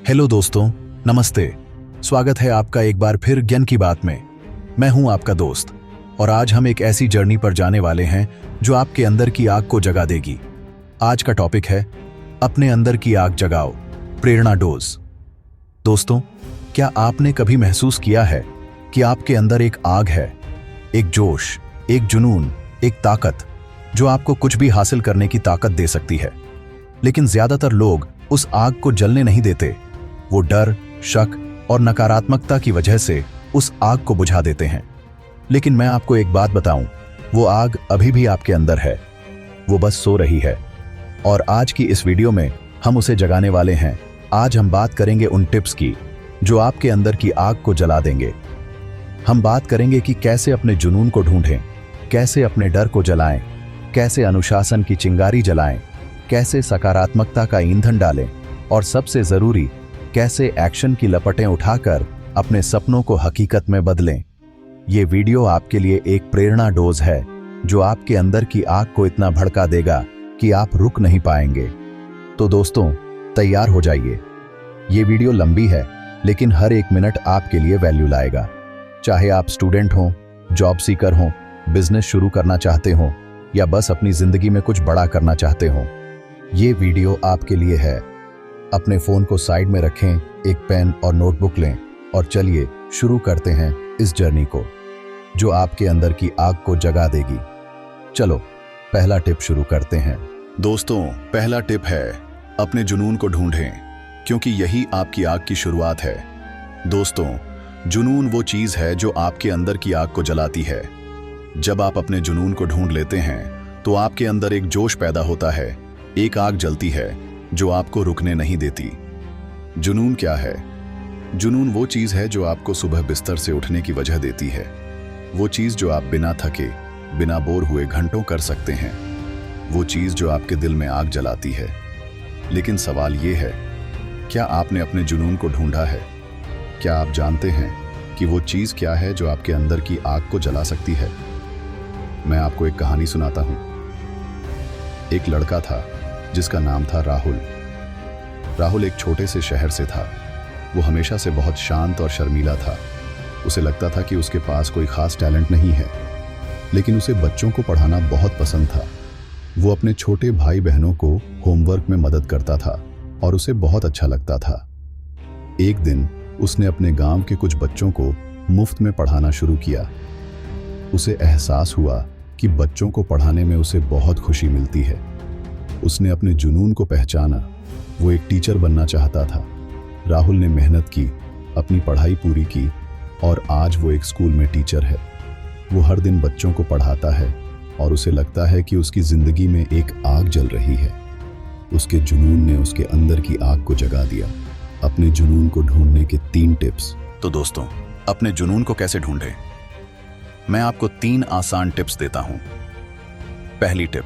Hello दोस्तों, नमस्ते। स्वागत है आपका एक बार फिर ज्ञान की बात में। मैं हूं आपका दोस्त और आज हम एक ऐसी जर्नी पर जाने वाले हैं जो आपके अंदर की आग को जगा देगी। आज का टॉपिक है अपने अंदर की आग जगाओ, प्रेरणा डोज। दोस्तों, क्या आपने कभी महसूस किया है कि आपके अंदर एक आग है, एक जोश, एक जुनून, एक ताकत जो आपको कुछ भी हासिल करने की ताकत दे सकती है? लेकिन ज्यादातर लोग उस आग को जलने नहीं देते। वो डर, शक और नकारात्मकता की वजह से उस आग को बुझा देते हैं। लेकिन मैं आपको एक बात बताऊं, वो आग अभी भी आपके अंदर है, वो बस सो रही है। और आज की इस वीडियो में हम उसे जगाने वाले हैं। आज हम बात करेंगे उन टिप्स की जो आपके अंदर की आग को जला देंगे। हम बात करेंगे कि कैसे अपने जुनून को ढूंढें, कैसे अपने डर को जलाएं, कैसे अनुशासन की चिंगारी जलाएं, कैसे सकारात्मकता का ईंधन डालें और सबसे जरूरी, कैसे एक्शन की लपटें उठाकर अपने सपनों को हकीकत में बदलें। ये वीडियो आपके लिए एक प्रेरणा डोज है जो आपके अंदर की आग को इतना भड़का देगा कि आप रुक नहीं पाएंगे। तो दोस्तों, तैयार हो जाइए। ये वीडियो लंबी है लेकिन हर एक मिनट आपके लिए वैल्यू लाएगा। चाहे आप स्टूडेंट हों, जॉब सीकर हों, बिजनेस शुरू करना चाहते हों या बस अपनी जिंदगी में कुछ बड़ा करना चाहते हों, ये वीडियो आपके लिए है। अपने फोन को साइड में रखें, एक पेन और नोटबुक लें और चलिए शुरू करते हैं इस जर्नी को जो आपके अंदर की आग को जगा देगी। चलो, पहला टिप शुरू करते हैं। दोस्तों, पहला टिप है अपने जुनून को ढूंढें, क्योंकि यही आपकी आग की शुरुआत है। दोस्तों, जुनून वो चीज है जो आपके अंदर की आग को जलाती है। जब आप अपने जुनून को ढूंढ लेते हैं तो आपके अंदर एक जोश पैदा होता है, एक आग जलती है जो आपको रुकने नहीं देती। जुनून क्या है? जुनून वो चीज है जो आपको सुबह बिस्तर से उठने की वजह देती है। वो चीज जो आप बिना थके, बिना बोर हुए घंटों कर सकते हैं। वो चीज जो आपके दिल में आग जलाती है। लेकिन सवाल ये है, क्या आपने अपने जुनून को ढूंढा है? क्या आप जानते हैं कि वो चीज क्या है जो आपके अंदर की आग को जला सकती है? मैं आपको एक कहानी सुनाता हूं। एक लड़का था जिसका नाम था राहुल। राहुल एक छोटे से शहर से था। वो हमेशा से बहुत शांत और शर्मीला था। उसे लगता था कि उसके पास कोई खास टैलेंट नहीं है, लेकिन उसे बच्चों को पढ़ाना बहुत पसंद था। वो अपने छोटे भाई बहनों को होमवर्क में मदद करता था और उसे बहुत अच्छा लगता था। एक दिन उसने अपने गांव के कुछ बच्चों को मुफ्त में पढ़ाना शुरू किया। उसे एहसास हुआ कि बच्चों को पढ़ाने में उसे बहुत खुशी मिलती है। उसने अपने जुनून को पहचाना। वो एक टीचर बनना चाहता था। राहुल ने मेहनत की, अपनी पढ़ाई पूरी की और आज वो एक स्कूल में टीचर है। वो हर दिन बच्चों को पढ़ाता है और उसे लगता है कि उसकी जिंदगी में एक आग जल रही है। उसके जुनून ने उसके अंदर की आग को जगा दिया। अपने जुनून को ढूंढने के 3 टिप्स। तो दोस्तों, अपने जुनून को कैसे ढूंढें? मैं आपको 3 आसान टिप्स देता हूं। पहली टिप,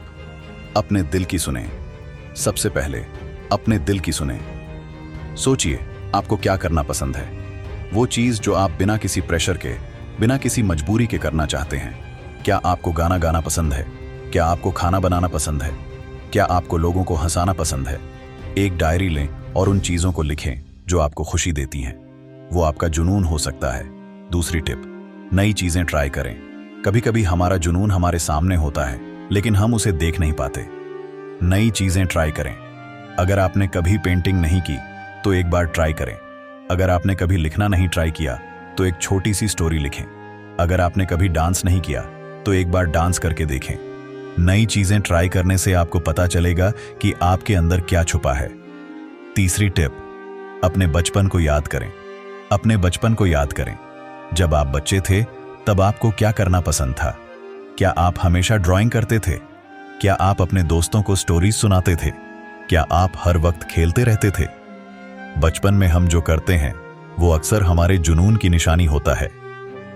अपने दिल की सुनें। सबसे पहले अपने दिल की सुनें। सोचिए, आपको क्या करना पसंद है? वो चीज जो आप बिना किसी प्रेशर के, बिना किसी मजबूरी के करना चाहते हैं। क्या आपको गाना गाना पसंद है? क्या आपको खाना बनाना पसंद है? क्या आपको लोगों को हंसाना पसंद है? एक डायरी लें और उन चीजों को लिखें जो आपको खुशी देती हैं। वो आपका जुनून हो सकता है। दूसरी टिप, नई चीजें ट्राई करें। कभी कभी हमारा जुनून हमारे सामने होता है लेकिन हम उसे देख नहीं पाते। नई चीजें ट्राई करें। अगर आपने कभी पेंटिंग नहीं की तो एक बार ट्राई करें। अगर आपने कभी लिखना नहीं ट्राई किया तो एक छोटी सी स्टोरी लिखें। अगर आपने कभी डांस नहीं किया तो एक बार डांस करके देखें। नई चीजें ट्राई करने से आपको पता चलेगा कि आपके अंदर क्या छुपा है। तीसरी टिप, अपने बचपन को याद करें। अपने बचपन को याद करें। जब आप बच्चे थे तब आपको क्या करना पसंद था? क्या आप हमेशा ड्राइंग करते थे? क्या आप अपने दोस्तों को स्टोरीज सुनाते थे? क्या आप हर वक्त खेलते रहते थे? बचपन में हम जो करते हैं वो अक्सर हमारे जुनून की निशानी होता है।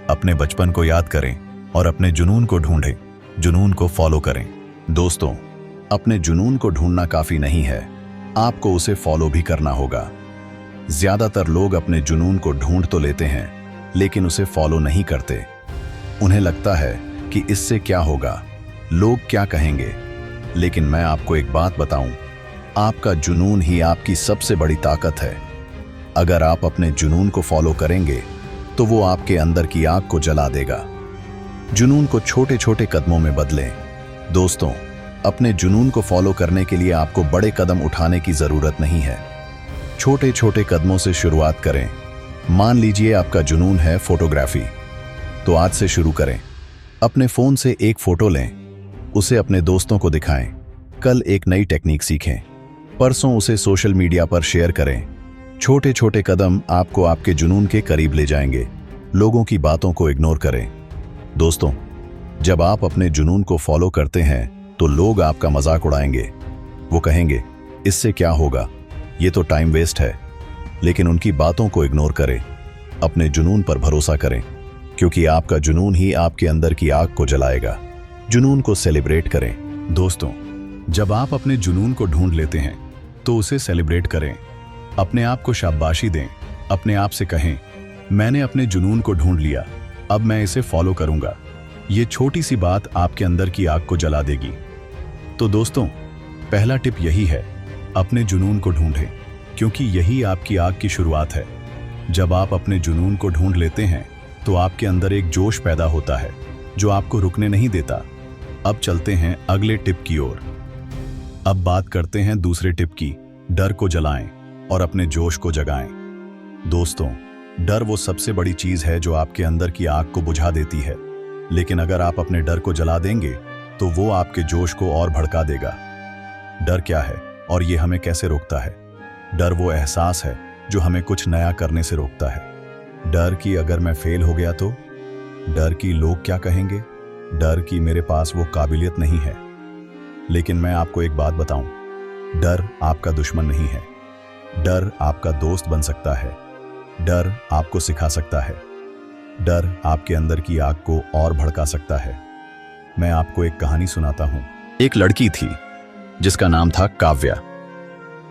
अपने बचपन को याद करें और अपने जुनून को ढूंढें, जुनून को फॉलो करें। दोस्तों, अपने जुनून को ढूंढना काफी नहीं है, आपको उसे फॉलो भी करना होगा। ज्यादातर लोग अपने जुनून को ढूंढ तो लेते हैं लेकिन उसे फॉलो नहीं करते। उन्हें लगता है कि इससे क्या होगा, लोग क्या कहेंगे। लेकिन मैं आपको एक बात बताऊं, आपका जुनून ही आपकी सबसे बड़ी ताकत है। अगर आप अपने जुनून को फॉलो करेंगे तो वो आपके अंदर की आग को जला देगा। जुनून को छोटे छोटे कदमों में बदलें। दोस्तों, अपने जुनून को फॉलो करने के लिए आपको बड़े कदम उठाने की जरूरत नहीं है। छोटे छोटे कदमों से शुरुआत करें। मान लीजिए आपका जुनून है फोटोग्राफी, तो आज से शुरू करें। अपने फोन से एक फोटो लें, उसे अपने दोस्तों को दिखाएं। कल एक नई टेक्निक सीखें, परसों उसे सोशल मीडिया पर शेयर करें। छोटे छोटे कदम आपको आपके जुनून के करीब ले जाएंगे। लोगों की बातों को इग्नोर करें। दोस्तों, जब आप अपने जुनून को फॉलो करते हैं तो लोग आपका मजाक उड़ाएंगे। वो कहेंगे, इससे क्या होगा, ये तो टाइम वेस्ट है। लेकिन उनकी बातों को इग्नोर करें। अपने जुनून पर भरोसा करें, क्योंकि आपका जुनून ही आपके अंदर की आग को जलाएगा। जुनून को सेलिब्रेट करें। दोस्तों, जब आप अपने जुनून को ढूंढ लेते हैं तो उसे सेलिब्रेट करें। अपने आप को शाबाशी दें। अपने आप से कहें, मैंने अपने जुनून को ढूंढ लिया, अब मैं इसे फॉलो करूंगा। ये छोटी सी बात आपके अंदर की आग को जला देगी। तो दोस्तों, पहला टिप यही है, अपने जुनून को ढूंढें, क्योंकि यही आपकी आग की शुरुआत है। जब आप अपने जुनून को ढूंढ लेते हैं तो आपके अंदर एक जोश पैदा होता है जो आपको रुकने नहीं देता। अब चलते हैं अगले टिप की ओर। अब बात करते हैं दूसरे टिप की, डर को जलाएं और अपने जोश को जगाएं। दोस्तों, डर वो सबसे बड़ी चीज है जो आपके अंदर की आग को बुझा देती है। लेकिन अगर आप अपने डर को जला देंगे तो वो आपके जोश को और भड़का देगा। डर क्या है और ये हमें कैसे रोकता है? डर वो एहसास है जो हमें कुछ नया करने से रोकता है। डर कि अगर मैं फेल हो गया तो, डर कि लोग क्या कहेंगे, डर कि मेरे पास वो काबिलियत नहीं है। लेकिन मैं आपको एक बात बताऊं, डर आपका दुश्मन नहीं है। डर आपका दोस्त बन सकता है। डर आपको सिखा सकता है। डर आपके अंदर की आग को और भड़का सकता है। मैं आपको एक कहानी सुनाता हूं। एक लड़की थी जिसका नाम था काव्या।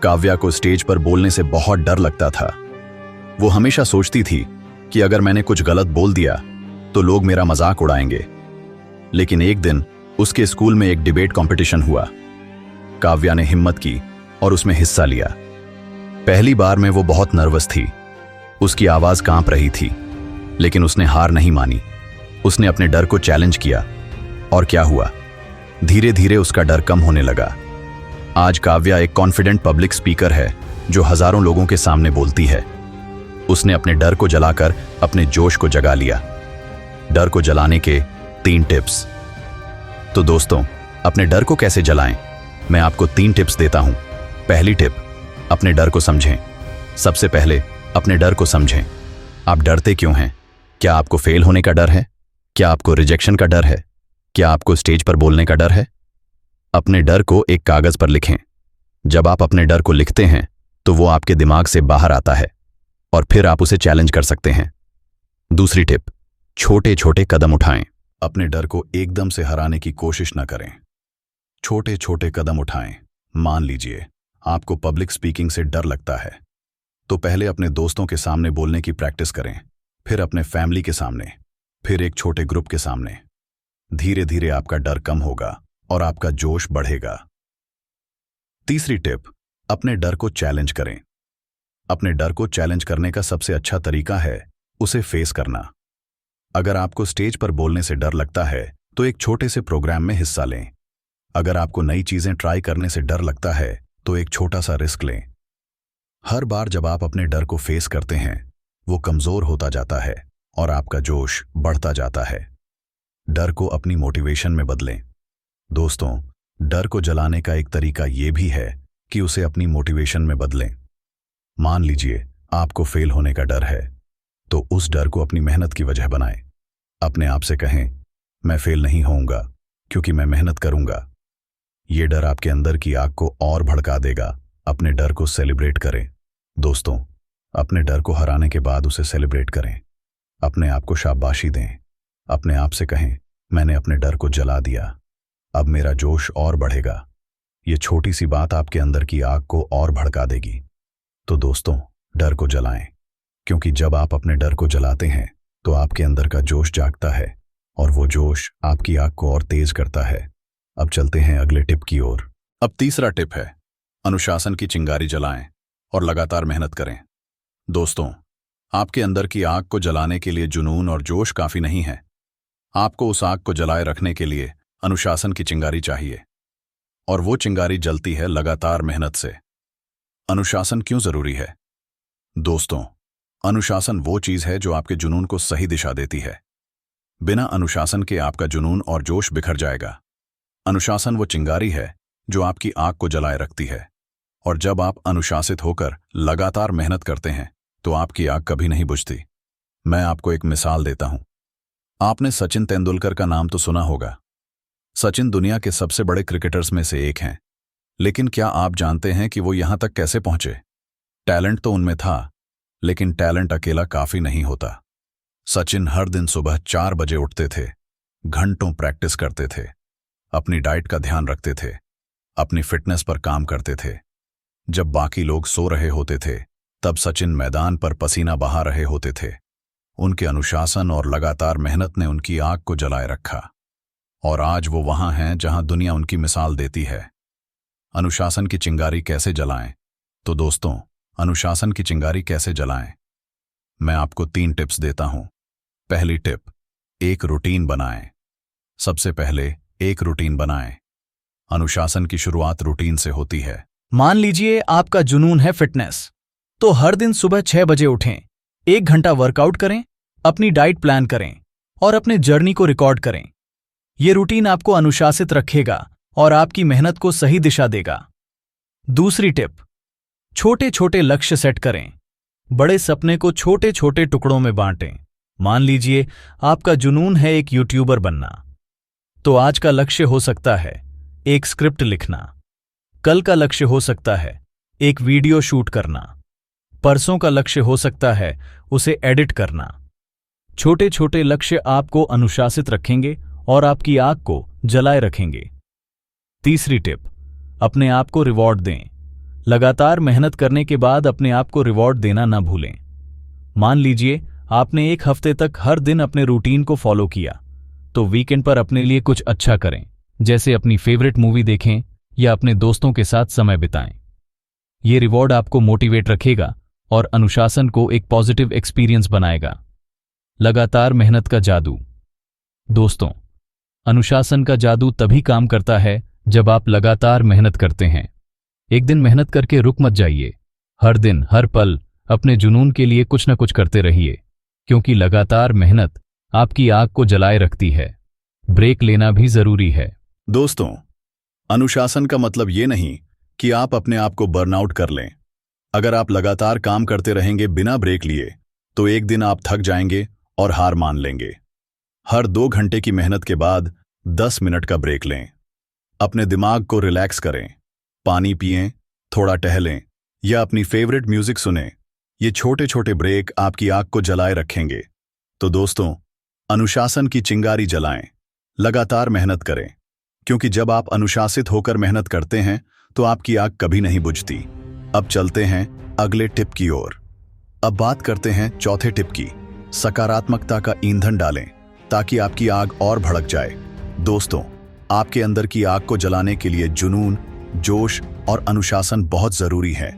काव्या को स्टेज पर बोलने से बहुत डर लगता था। वो हमेशा सोचती थी कि अगर मैंने कुछ गलत बोल दिया तो लोग मेरा मजाक उड़ाएंगे। लेकिन एक दिन उसके स्कूल में एक डिबेट कंपटीशन हुआ। काव्या ने हिम्मत की और उसमें हिस्सा लिया। पहली बार में वो बहुत नर्वस थी। उसकी आवाज कांप रही थी, लेकिन उसने हार नहीं मानी। उसने अपने डर को चैलेंज किया और क्या हुआ, धीरे धीरे उसका डर कम होने लगा। आज काव्या एक कॉन्फिडेंट पब्लिक स्पीकर है जो हजारों लोगों के सामने बोलती है। उसने अपने डर को जलाकर अपने जोश को जगा लिया। डर को जलाने के 3 टिप्स। तो दोस्तों, अपने डर को कैसे जलाएं, मैं आपको 3 टिप्स देता हूं। पहली टिप, अपने डर को समझें। सबसे पहले अपने डर को समझें। आप डरते क्यों हैं? क्या आपको फेल होने का डर है? क्या आपको रिजेक्शन का डर है? क्या आपको स्टेज पर बोलने का डर है? अपने डर को एक कागज पर लिखें। जब आप अपने डर को लिखते हैं तो वो आपके दिमाग से बाहर आता है और फिर आप उसे चैलेंज कर सकते हैं। दूसरी टिप, छोटे छोटे कदम उठाएं। अपने डर को एकदम से हराने की कोशिश न करें। छोटे छोटे कदम उठाएं। मान लीजिए आपको पब्लिक स्पीकिंग से डर लगता है, तो पहले अपने दोस्तों के सामने बोलने की प्रैक्टिस करें, फिर अपने फैमिली के सामने, फिर एक छोटे ग्रुप के सामने। धीरे धीरे आपका डर कम होगा और आपका जोश बढ़ेगा। तीसरी टिप, अपने डर को चैलेंज करें। अपने डर को चैलेंज करने का सबसे अच्छा तरीका है उसे फेस करना। अगर आपको स्टेज पर बोलने से डर लगता है तो एक छोटे से प्रोग्राम में हिस्सा लें। अगर आपको नई चीजें ट्राई करने से डर लगता है तो एक छोटा सा रिस्क लें। हर बार जब आप अपने डर को फेस करते हैं, वो कमजोर होता जाता है और आपका जोश बढ़ता जाता है। डर को अपनी मोटिवेशन में बदलें। दोस्तों, डर को जलाने का एक तरीका यह भी है कि उसे अपनी मोटिवेशन में बदलें। मान लीजिए आपको फेल होने का डर है, तो उस डर को अपनी मेहनत की वजह बनाएं। अपने आप से कहें, मैं फेल नहीं होऊंगा क्योंकि मैं मेहनत करूंगा। ये डर आपके अंदर की आग को और भड़का देगा। अपने डर को सेलिब्रेट करें। दोस्तों, अपने डर को हराने के बाद उसे सेलिब्रेट करें। अपने आप को शाबाशी दें। अपने आप से कहें, मैंने अपने डर को जला दिया, अब मेरा जोश और बढ़ेगा। ये छोटी सी बात आपके अंदर की आग को और भड़का देगी। तो दोस्तों, डर को जलाएं, क्योंकि जब आप अपने डर को जलाते हैं तो आपके अंदर का जोश जागता है और वो जोश आपकी आग को और तेज करता है। अब चलते हैं अगले टिप की ओर। अब तीसरा टिप है, अनुशासन की चिंगारी जलाएं और लगातार मेहनत करें। दोस्तों, आपके अंदर की आग को जलाने के लिए जुनून और जोश काफी नहीं है। आपको उस आग को जलाए रखने के लिए अनुशासन की चिंगारी चाहिए। और वो चिंगारी जलती है लगातार मेहनत से। अनुशासन क्यों जरूरी है? दोस्तों, अनुशासन वो चीज है जो आपके जुनून को सही दिशा देती है। बिना अनुशासन के आपका जुनून और जोश बिखर जाएगा। अनुशासन वो चिंगारी है जो आपकी आग को जलाए रखती है। और जब आप अनुशासित होकर लगातार मेहनत करते हैं तो आपकी आग कभी नहीं बुझती। मैं आपको एक मिसाल देता हूं। आपने सचिन तेंदुलकर का नाम तो सुना होगा। सचिन दुनिया के सबसे बड़े क्रिकेटर्स में से एक हैं। लेकिन क्या आप जानते हैं कि वो यहां तक कैसे पहुंचे? टैलेंट तो उनमें था, लेकिन टैलेंट अकेला काफी नहीं होता। सचिन हर दिन सुबह 4 बजे उठते थे, घंटों प्रैक्टिस करते थे, अपनी डाइट का ध्यान रखते थे, अपनी फिटनेस पर काम करते थे। जब बाकी लोग सो रहे होते थे, तब सचिन मैदान पर पसीना बहा रहे होते थे। उनके अनुशासन और लगातार मेहनत ने उनकी आग को जलाए रखा। और आज वो वहां हैं जहां दुनिया उनकी मिसाल देती है। अनुशासन की चिंगारी कैसे जलाएं? तो दोस्तों, अनुशासन की चिंगारी कैसे जलाएं? मैं आपको 3 टिप्स देता हूं। पहली टिप, एक रूटीन बनाएं। सबसे पहले एक रूटीन बनाएं। अनुशासन की शुरुआत रूटीन से होती है। मान लीजिए आपका जुनून है फिटनेस, तो हर दिन सुबह 6 बजे उठें, 1 घंटा वर्कआउट करें, अपनी डाइट प्लान करें और अपने जर्नी को रिकॉर्ड करें। ये रूटीन आपको अनुशासित रखेगा और आपकी मेहनत को सही दिशा देगा। दूसरी टिप, छोटे छोटे लक्ष्य सेट करें। बड़े सपने को छोटे छोटे टुकड़ों में बांटें। मान लीजिए आपका जुनून है एक यूट्यूबर बनना, तो आज का लक्ष्य हो सकता है एक स्क्रिप्ट लिखना, कल का लक्ष्य हो सकता है एक वीडियो शूट करना, परसों का लक्ष्य हो सकता है उसे एडिट करना। छोटे छोटे लक्ष्य आपको अनुशासित रखेंगे और आपकी आग को जलाए रखेंगे। तीसरी टिप, अपने आप को रिवॉर्ड दें। लगातार मेहनत करने के बाद अपने आप को रिवॉर्ड देना न भूलें। मान लीजिए आपने 1 हफ्ते तक हर दिन अपने रूटीन को फॉलो किया, तो वीकेंड पर अपने लिए कुछ अच्छा करें, जैसे अपनी फेवरेट मूवी देखें या अपने दोस्तों के साथ समय बिताएं। ये रिवॉर्ड आपको मोटिवेट रखेगा और अनुशासन को एक पॉजिटिव एक्सपीरियंस बनाएगा। लगातार मेहनत का जादू। दोस्तों, अनुशासन का जादू तभी काम करता है जब आप लगातार मेहनत करते हैं। एक दिन मेहनत करके रुक मत जाइए। हर दिन, हर पल अपने जुनून के लिए कुछ न कुछ करते रहिए, क्योंकि लगातार मेहनत आपकी आग को जलाए रखती है। ब्रेक लेना भी जरूरी है। दोस्तों, अनुशासन का मतलब ये नहीं कि आप अपने आप को बर्नआउट कर लें। अगर आप लगातार काम करते रहेंगे बिना ब्रेक लिए, तो एक दिन आप थक जाएंगे और हार मान लेंगे। हर 2 घंटे की मेहनत के बाद 10 मिनट का ब्रेक लें। अपने दिमाग को रिलैक्स करें, पानी पिएं, थोड़ा टहलें या अपनी फेवरेट म्यूजिक सुनें। ये छोटे छोटे ब्रेक आपकी आग को जलाए रखेंगे। तो दोस्तों, अनुशासन की चिंगारी जलाएं, लगातार मेहनत करें, क्योंकि जब आप अनुशासित होकर मेहनत करते हैं तो आपकी आग कभी नहीं बुझती। अब चलते हैं अगले टिप की ओर। अब बात करते हैं चौथे टिप की। सकारात्मकता का ईंधन डालें ताकि आपकी आग और भड़क जाए। दोस्तों, आपके अंदर की आग को जलाने के लिए जुनून, जोश और अनुशासन बहुत जरूरी है।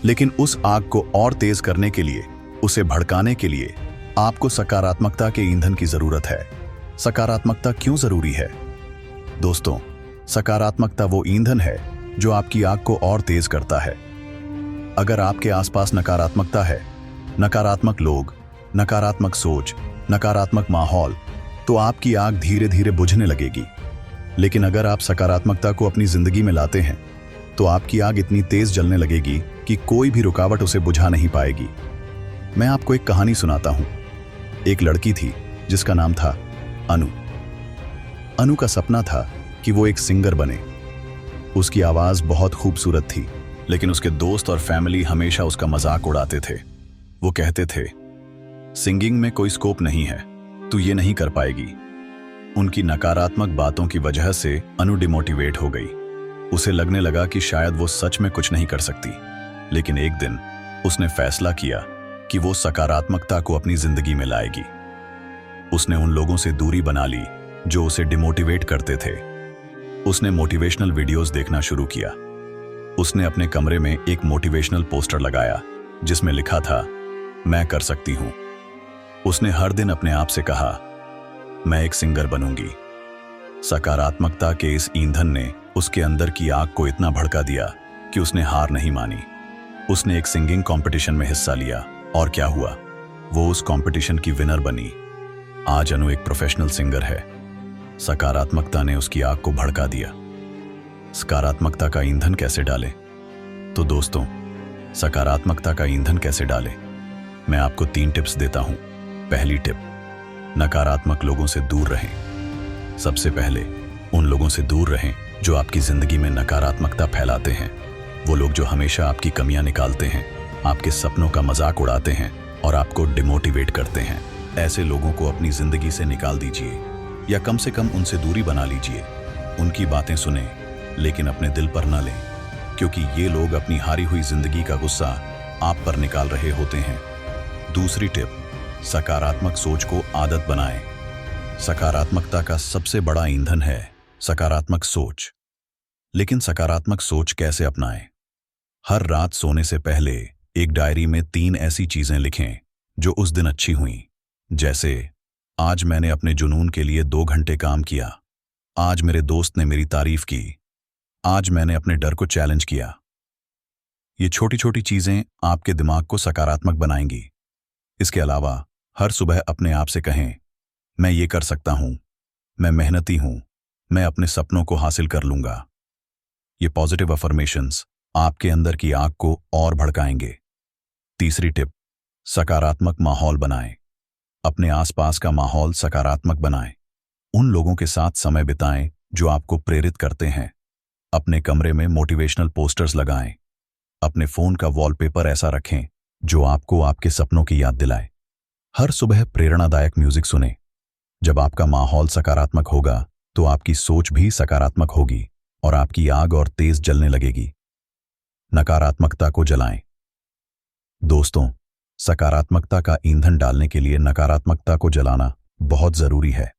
लेकिन उस आग को और तेज करने के लिए, उसे भड़काने के लिए आपको सकारात्मकता के ईंधन की जरूरत है। सकारात्मकता क्यों जरूरी है? दोस्तों, सकारात्मकता वो ईंधन है जो आपकी आग को और तेज करता है। अगर आपके आसपास नकारात्मकता है, नकारात्मक लोग, नकारात्मक सोच, नकारात्मक माहौल, तो आपकी आग धीरे धीरे बुझने लगेगी। लेकिन अगर आप सकारात्मकता को अपनी जिंदगी में लाते हैं, तो आपकी आग इतनी तेज जलने लगेगी कि कोई भी रुकावट उसे बुझा नहीं पाएगी। मैं आपको एक कहानी सुनाता हूं। एक लड़की थी जिसका नाम था अनु। अनु का सपना था कि वो एक सिंगर बने। उसकी आवाज बहुत खूबसूरत थी, लेकिन उसके दोस्त और फैमिली हमेशा उसका मजाक उड़ाते थे। वो कहते थे, सिंगिंग में कोई स्कोप नहीं है, तू ये नहीं कर पाएगी। उनकी नकारात्मक बातों की वजह से अनु डिमोटिवेट हो गई। उसे लगने लगा कि शायद वो सच में कुछ नहीं कर सकती। लेकिन एक दिन उसने फैसला किया कि वो सकारात्मकता को अपनी जिंदगी में लाएगी। उसने उन लोगों से दूरी बना ली जो उसे डिमोटिवेट करते थे। उसने मोटिवेशनल वीडियोस देखना शुरू किया। उसने अपने कमरे में एक मोटिवेशनल पोस्टर लगाया जिसमें लिखा था, मैं कर सकती हूं। उसने हर दिन अपने आप से कहा, मैं एक सिंगर बनूंगी। सकारात्मकता के इस ईंधन ने उसके अंदर की आग को इतना भड़का दिया कि उसने हार नहीं मानी। उसने एक सिंगिंग कंपटीशन में हिस्सा लिया और क्या हुआ, वो उस कंपटीशन की विनर बनी। आज अनु एक प्रोफेशनल सिंगर है। सकारात्मकता ने उसकी आग को भड़का दिया। सकारात्मकता का ईंधन कैसे डालें? तो दोस्तों, सकारात्मकता का ईंधन कैसे डालें? मैं आपको 3 टिप्स देता हूं। पहली टिप, नकारात्मक लोगों से दूर रहें। सबसे पहले उन लोगों से दूर रहें जो आपकी जिंदगी में नकारात्मकता फैलाते हैं। वो लोग जो हमेशा आपकी कमियां निकालते हैं, आपके सपनों का मजाक उड़ाते हैं और आपको डिमोटिवेट करते हैं। ऐसे लोगों को अपनी जिंदगी से निकाल दीजिए या कम से कम उनसे दूरी बना लीजिए। उनकी बातें सुने लेकिन अपने दिल पर न लें, क्योंकि ये लोग अपनी हारी हुई जिंदगी का गुस्सा आप पर निकाल रहे होते हैं। दूसरी टिप, सकारात्मक सोच को आदत बनाएं। सकारात्मकता का सबसे बड़ा ईंधन है सकारात्मक सोच। लेकिन सकारात्मक सोच कैसे अपनाएं? हर रात सोने से पहले एक डायरी में 3 ऐसी चीजें लिखें जो उस दिन अच्छी हुईं। जैसे, आज मैंने अपने जुनून के लिए 2 घंटे काम किया। आज मेरे दोस्त ने मेरी तारीफ की। आज मैंने अपने डर को चैलेंज किया। ये छोटी छोटी चीजें आपके दिमाग को सकारात्मक बनाएंगी। इसके अलावा हर सुबह अपने आप से कहें, मैं ये कर सकता हूं, मैं मेहनती हूं, मैं अपने सपनों को हासिल कर लूंगा। ये पॉजिटिव अफर्मेशंस आपके अंदर की आग को और भड़काएंगे। तीसरी टिप, सकारात्मक माहौल बनाएं। अपने आसपास का माहौल सकारात्मक बनाएं। उन लोगों के साथ समय बिताएं जो आपको प्रेरित करते हैं। अपने कमरे में मोटिवेशनल पोस्टर्स लगाएं। अपने फोन का वॉलपेपर ऐसा रखें जो आपको आपके सपनों की याद दिलाए। हर सुबह प्रेरणादायक म्यूजिक सुनें। जब आपका माहौल सकारात्मक होगा तो आपकी सोच भी सकारात्मक होगी और आपकी आग और तेज जलने लगेगी। नकारात्मकता को जलाएं। दोस्तों, सकारात्मकता का ईंधन डालने के लिए नकारात्मकता को जलाना बहुत जरूरी है।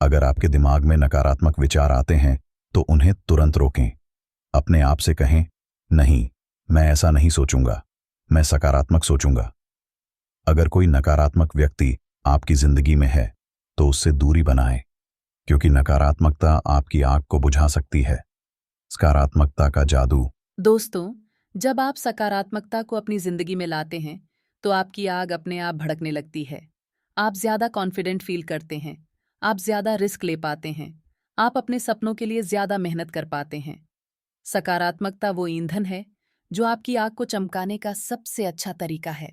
अगर आपके दिमाग में नकारात्मक विचार आते हैं तो उन्हें तुरंत रोकें। अपने आप से कहें, नहीं, मैं ऐसा नहीं सोचूंगा, मैं सकारात्मक सोचूंगा। अगर कोई नकारात्मक व्यक्ति आपकी जिंदगी में है तो उससे दूरी बनाएं, क्योंकि नकारात्मकता आपकी आग को बुझा सकती है। सकारात्मकता का जादू। दोस्तों, जब आप सकारात्मकता को अपनी जिंदगी में लाते हैं तो आपकी आग अपने आप भड़कने लगती है। आप ज्यादा कॉन्फिडेंट फील करते हैं, आप ज्यादा रिस्क ले पाते हैं, आप अपने सपनों के लिए ज्यादा मेहनत कर पाते हैं। सकारात्मकता वो ईंधन है जो आपकी आग को चमकाने का सबसे अच्छा तरीका है।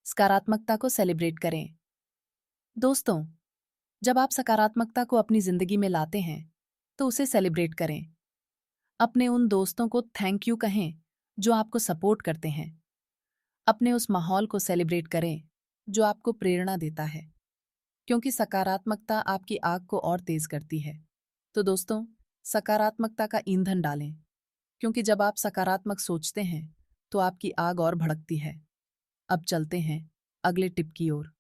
सकारात्मकता को सेलिब्रेट करें। दोस्तों, जब आप सकारात्मकता को अपनी जिंदगी में लाते हैं तो उसे सेलिब्रेट करें। अपने उन दोस्तों को थैंक यू कहें जो आपको सपोर्ट करते हैं। अपने उस माहौल को सेलिब्रेट करें जो आपको प्रेरणा देता है, क्योंकि सकारात्मकता आपकी आग को और तेज करती है। तो दोस्तों, सकारात्मकता का ईंधन डालें, क्योंकि जब आप सकारात्मक सोचते हैं तो आपकी आग और भड़कती है। अब चलते हैं अगले टिप की ओर।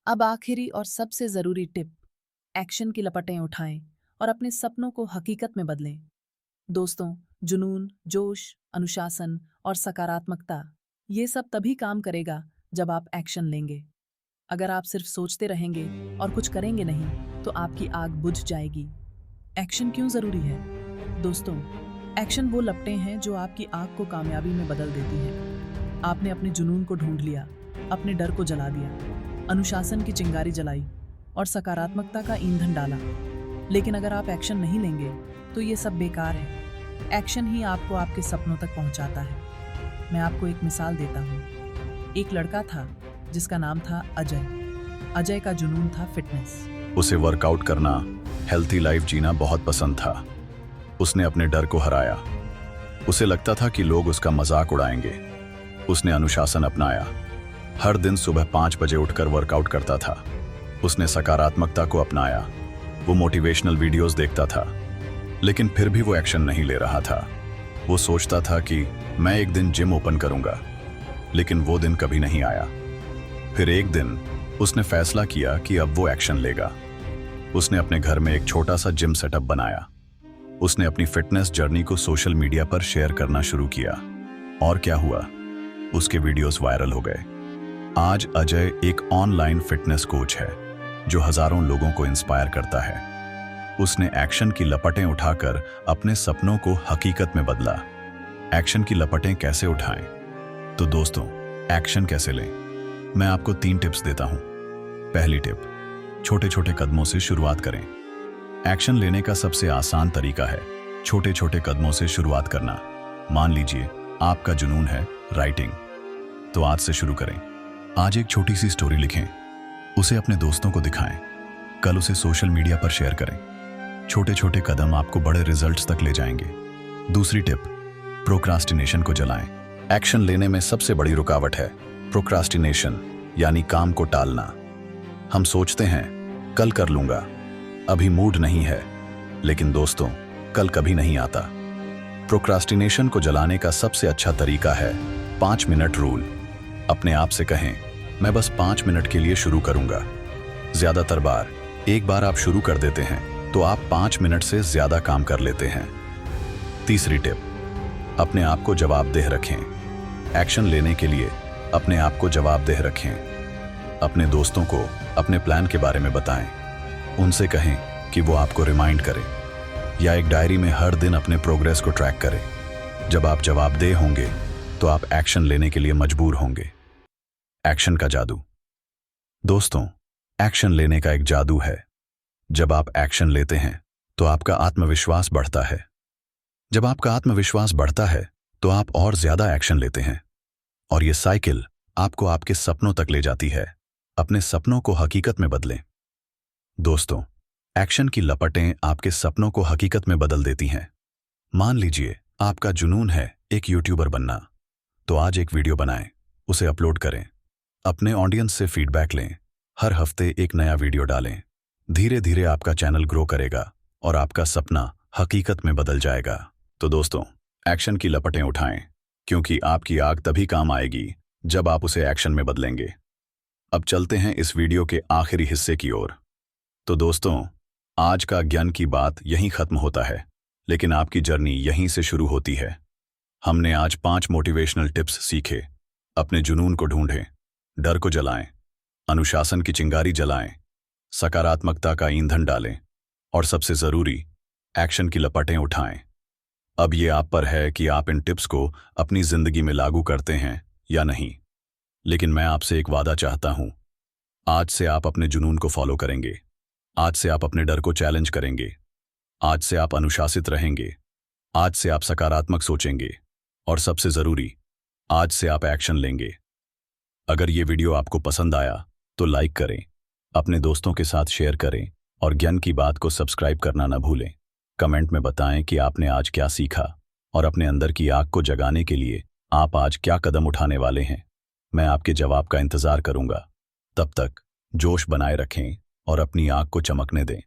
अब आखिरी और सबसे जरूरी टिप, एक्शन की लपटें उठाएं और अपने सपनों को हकीकत में बदलें। दोस्तों, जुनून, जोश, अनुशासन और सकारात्मकता, ये सब तभी काम करेगा जब आप एक्शन लेंगे। अगर आप सिर्फ सोचते रहेंगे और कुछ करेंगे नहीं तो आपकी आग बुझ जाएगी। एक्शन क्यों जरूरी है? दोस्तों, एक्शन वो लपटें हैं जो आपकी आग को कामयाबी में बदल देती हैं। आपने अपने जुनून को ढूंढ लिया, अपने डर को जला दिया, अनुशासन की चिंगारी जलाई और सकारात्मकता का ईंधन डाला। लेकिन अगर आप एक्शन नहीं लेंगे तो ये सब बेकार है। एक्शन ही आपको आपके सपनों तक पहुंचाता है। मैं आपको एक मिसाल देता हूँ। एक लड़का था जिसका नाम था अजय। अजय का जुनून था फिटनेस। उसे वर्कआउट करना, हेल्थी लाइफ जीना बहुत पसंद था। उसने अपने डर को हराया। उसे लगता था कि लोग उसका मजाक उड़ाएंगे। उसने अनुशासन अपनाया। हर दिन सुबह 5 बजे उठकर वर्कआउट करता था। उसने सकारात्मकता को अपनाया। वो मोटिवेशनल वीडियोस देखता था, लेकिन फिर भी वो एक्शन नहीं ले रहा था। वो सोचता था कि मैं एक दिन जिम ओपन करूंगा, लेकिन वो दिन कभी नहीं आया। फिर एक दिन उसने फैसला किया कि अब वो एक्शन लेगा। उसने अपने घर में एक छोटा सा जिम सेटअप बनाया। उसने अपनी फिटनेस जर्नी को सोशल मीडिया पर शेयर करना शुरू किया। और क्या हुआ? उसके वीडियोस वायरल हो गए। आज अजय एक ऑनलाइन फिटनेस कोच है जो हजारों लोगों को इंस्पायर करता है। उसने एक्शन की लपटें उठाकर अपने सपनों को हकीकत में बदला। एक्शन की लपटें कैसे उठाएं? तो दोस्तों, एक्शन कैसे लें? मैं आपको 3 टिप्स देता हूं। पहली टिप, छोटे छोटे कदमों से शुरुआत करें। एक्शन लेने का सबसे आसान तरीका है छोटे छोटे कदमों से शुरुआत करना। मान लीजिए आपका जुनून है राइटिंग, तो आज से शुरू करें। आज एक छोटी सी स्टोरी लिखें, उसे अपने दोस्तों को दिखाएं, कल उसे सोशल मीडिया पर शेयर करें। छोटे छोटे कदम आपको बड़े रिजल्ट्स तक ले जाएंगे। दूसरी टिप, प्रोक्रास्टिनेशन को जलाएं। एक्शन लेने में सबसे बड़ी रुकावट है प्रोक्रास्टिनेशन, यानी काम को टालना। हम सोचते हैं कल कर लूंगा, अभी मूड नहीं है। लेकिन दोस्तों, कल कभी नहीं आता। प्रोक्रास्टिनेशन को जलाने का सबसे अच्छा तरीका है 5 मिनट रूल। अपने आप से कहें, मैं बस 5 मिनट के लिए शुरू करूंगा। ज्यादातर बार एक बार आप शुरू कर देते हैं तो आप 5 मिनट से ज्यादा काम कर लेते हैं। तीसरी टिप, अपने आप को जवाबदेह रखें। एक्शन लेने के लिए अपने आप को जवाबदेह रखें। अपने दोस्तों को अपने प्लान के बारे में बताएं। उनसे कहें कि वो आपको रिमाइंड करें, या एक डायरी में हर दिन अपने प्रोग्रेस को ट्रैक करें। जब आप जवाबदेह होंगे तो आप एक्शन लेने के लिए मजबूर होंगे। एक्शन का जादू। दोस्तों, एक्शन लेने का एक जादू है। जब आप एक्शन लेते हैं तो आपका आत्मविश्वास बढ़ता है। जब आपका आत्मविश्वास बढ़ता है तो आप और ज्यादा एक्शन लेते हैं, और ये साइकिल आपको आपके सपनों तक ले जाती है। अपने सपनों को हकीकत में बदलें। दोस्तों, एक्शन की लपटें आपके सपनों को हकीकत में बदल देती हैं। मान लीजिए आपका जुनून है एक यूट्यूबर बनना, तो आज एक वीडियो बनाएं, उसे अपलोड करें, अपने ऑडियंस से फीडबैक लें, हर हफ्ते एक नया वीडियो डालें। धीरे धीरे आपका चैनल ग्रो करेगा और आपका सपना हकीकत में बदल जाएगा। तो दोस्तों, एक्शन की लपटें उठाएं, क्योंकि आपकी आग तभी काम आएगी जब आप उसे एक्शन में बदलेंगे। अब चलते हैं इस वीडियो के आखिरी हिस्से की ओर। तो दोस्तों, आज का ज्ञान की बात यहीं खत्म होता है, लेकिन आपकी जर्नी यहीं से शुरू होती है। हमने आज 5 मोटिवेशनल टिप्स सीखे। अपने जुनून को ढूंढें, डर को जलाएं, अनुशासन की चिंगारी जलाएं, सकारात्मकता का ईंधन डालें, और सबसे जरूरी, एक्शन की लपटें उठाएं। अब ये आप पर है कि आप इन टिप्स को अपनी जिंदगी में लागू करते हैं या नहीं। लेकिन मैं आपसे एक वादा चाहता हूं, आज से आप अपने जुनून को फॉलो करेंगे। आज से आप अपने डर को चैलेंज करेंगे। आज से आप अनुशासित रहेंगे। आज से आप सकारात्मक सोचेंगे, और सबसे जरूरी, आज से आप एक्शन लेंगे। अगर ये वीडियो आपको पसंद आया तो लाइक करें, अपने दोस्तों के साथ शेयर करें, और ज्ञान की बात को सब्सक्राइब करना न भूलें। कमेंट में बताएं कि आपने आज क्या सीखा, और अपने अंदर की आग को जगाने के लिए आप आज क्या कदम उठाने वाले हैं। मैं आपके जवाब का इंतजार करूंगा। तब तक जोश बनाए रखें और अपनी आग को चमकने दें।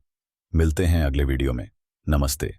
मिलते हैं अगले वीडियो में। नमस्ते।